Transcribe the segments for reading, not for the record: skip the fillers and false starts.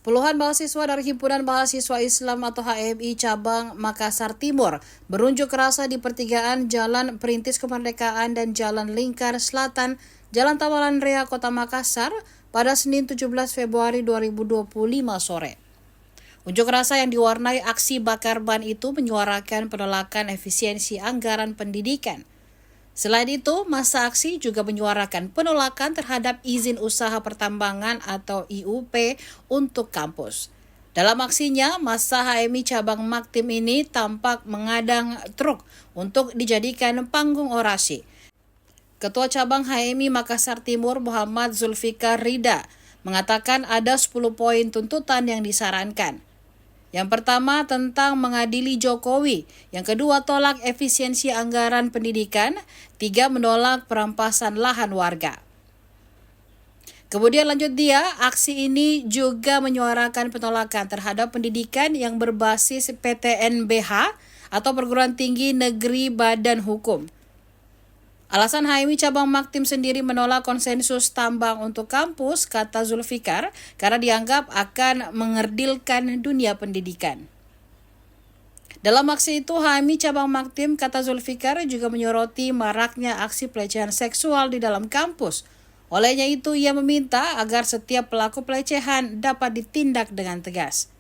Puluhan mahasiswa dari Himpunan Mahasiswa Islam atau HMI Cabang Makassar Timur berunjuk rasa di pertigaan Jalan Perintis Kemerdekaan dan Jalan Lingkar Selatan, Jalan Tawanan Rea, Kota Makassar pada Senin 17 Februari 2025 sore. Unjuk rasa yang diwarnai aksi bakar ban itu menyuarakan penolakan efisiensi anggaran pendidikan. Selain itu, massa aksi juga menyuarakan penolakan terhadap izin usaha pertambangan atau IUP untuk kampus. Dalam aksinya, massa HMI Cabang Maktim ini tampak mengadang truk untuk dijadikan panggung orasi. Ketua Cabang HMI Makassar Timur Muhammad Zulfikar Rida mengatakan ada 10 poin tuntutan yang disarankan. Yang pertama tentang mengadili Jokowi, yang kedua tolak efisiensi anggaran pendidikan, 3 menolak perampasan lahan warga. Kemudian lanjut dia, aksi ini juga menyuarakan penolakan terhadap pendidikan yang berbasis PTNBH atau Perguruan Tinggi Negeri Badan Hukum. Alasan HMI Cabang Maktim sendiri menolak konsensus tambang untuk kampus, kata Zulfikar, karena dianggap akan mengerdilkan dunia pendidikan. Dalam aksi itu, HMI Cabang Maktim, kata Zulfikar, juga menyoroti maraknya aksi pelecehan seksual di dalam kampus. Olehnya itu, ia meminta agar setiap pelaku pelecehan dapat ditindak dengan tegas.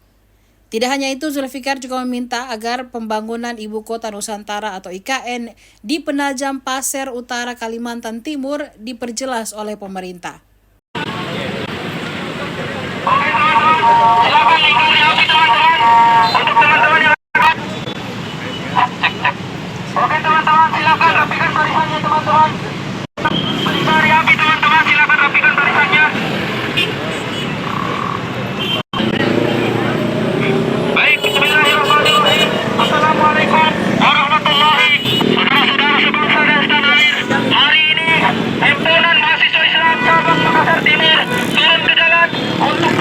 Tidak hanya itu, Zulfikar juga meminta agar pembangunan Ibu Kota Nusantara atau IKN di Penajam Pasir Utara, Kalimantan Timur diperjelas oleh pemerintah. Silakan lingkari api teman-teman. Untuk teman-teman yang Oke teman-teman, silakan rapikan barisannya teman-teman. Lingkari api teman-teman, silakan rapikan barisannya. Baik, bismillahirrahmanirrahim. Assalamualaikum warahmatullahi saudara-saudara sebangsa dan setanah air. Hari ini Himpunan Mahasiswa Islam Cabang Makassar Timur turun ke jalan untuk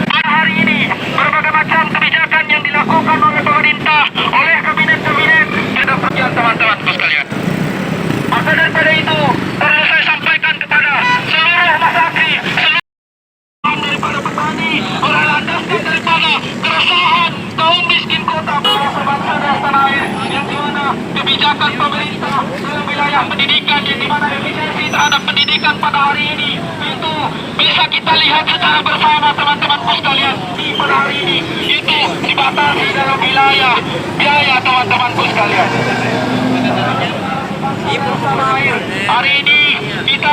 pada hari ini berbagai macam kebijakan yang dilakukan oleh pemerintah, oleh kabinet-kabinet sudah berjalan teman-teman sekalian. Maka daripada itu perlu saya sampaikan kepada seluruh masyarakat, seluruh daripada petani, berlandaskan daripada keresahan kaum miskin kota sebangsa dan tanah air, yang dimana kebijakan pemerintah dalam wilayah pendidikan, yang dimana efisiensi terhadap pendidikan pada hari ini itu bisa kita lihat secara bersama teman-teman sekalian. Pada hari ini itu dibatasi dalam wilayah biaya teman-teman sekalian. Hari ini kita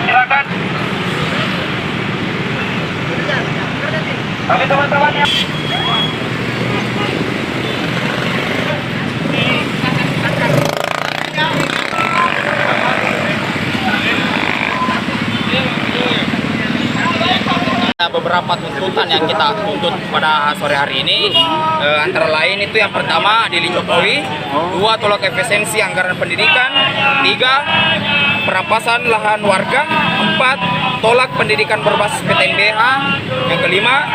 silakan. Tapi teman-teman yang beberapa tuntutan yang kita tuntut pada sore hari ini, antara lain itu yang pertama adili Jokowi, 2 tolak efisiensi anggaran pendidikan, 3 perampasan lahan warga, 4 tolak pendidikan berbasis PTNBH, yang kelima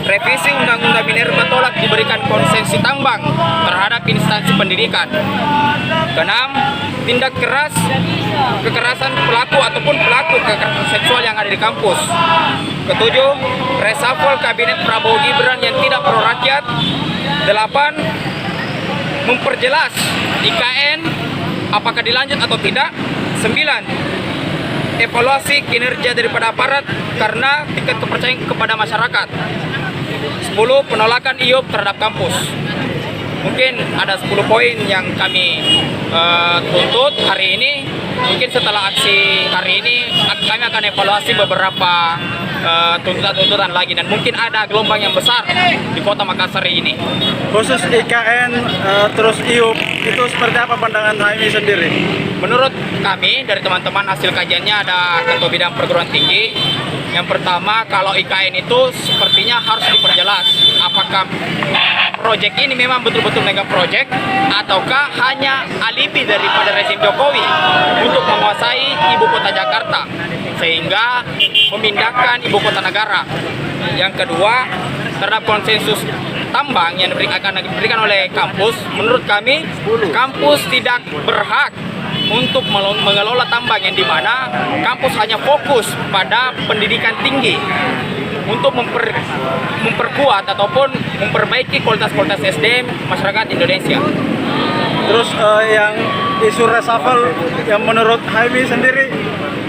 revisi Undang-Undang Minerba, tolak diberikan konsesi tambang terhadap instansi pendidikan, keenam tindak keras kekerasan pelaku ataupun pelaku kekerasan seksual yang ada di kampus, ketujuh reshuffle kabinet Prabowo Gibran yang tidak pro rakyat, 8 memperjelas IKN apakah dilanjut atau tidak, 9 evaluasi kinerja daripada aparat karena tingkat kepercayaan kepada masyarakat, 10 penolakan IUP terhadap kampus. Mungkin ada 10 poin yang kami tuntut hari ini. Mungkin setelah aksi hari ini kami akan evaluasi beberapa tuntutan-tuntutan lagi, dan mungkin ada gelombang yang besar di Kota Makassar ini. Khusus IKN terus IUP itu seperti apa pandangan HMI sendiri? Menurut kami dari teman-teman, hasil kajiannya ada ketua bidang perguruan tinggi. Yang pertama, kalau IKN itu sepertinya harus diperjelas apakah proyek ini memang betul-betul mega proyek ataukah hanya alibi daripada rezim Jokowi untuk menguasai ibu kota Jakarta sehingga memindahkan ibu kota negara. Yang kedua, terhadap konsensus tambang yang akan diberikan oleh kampus, menurut kami kampus tidak berhak untuk mengelola tambang yang dimana kampus hanya fokus pada pendidikan tinggi untuk memperkuat ataupun memperbaiki kualitas SDM masyarakat Indonesia. Terus yang isu reshuffle yang menurut HMI sendiri,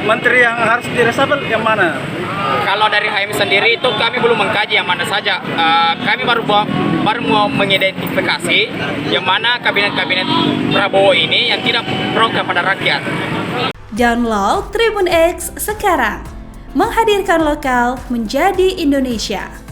menteri yang harus direshuffle yang mana? Kalau dari HMI sendiri itu kami belum mengkaji yang mana saja. Kami baru mau mengidentifikasi yang mana kabinet Prabowo ini yang tidak pro kepada rakyat. Download Tribun X sekarang, menghadirkan lokal menjadi Indonesia.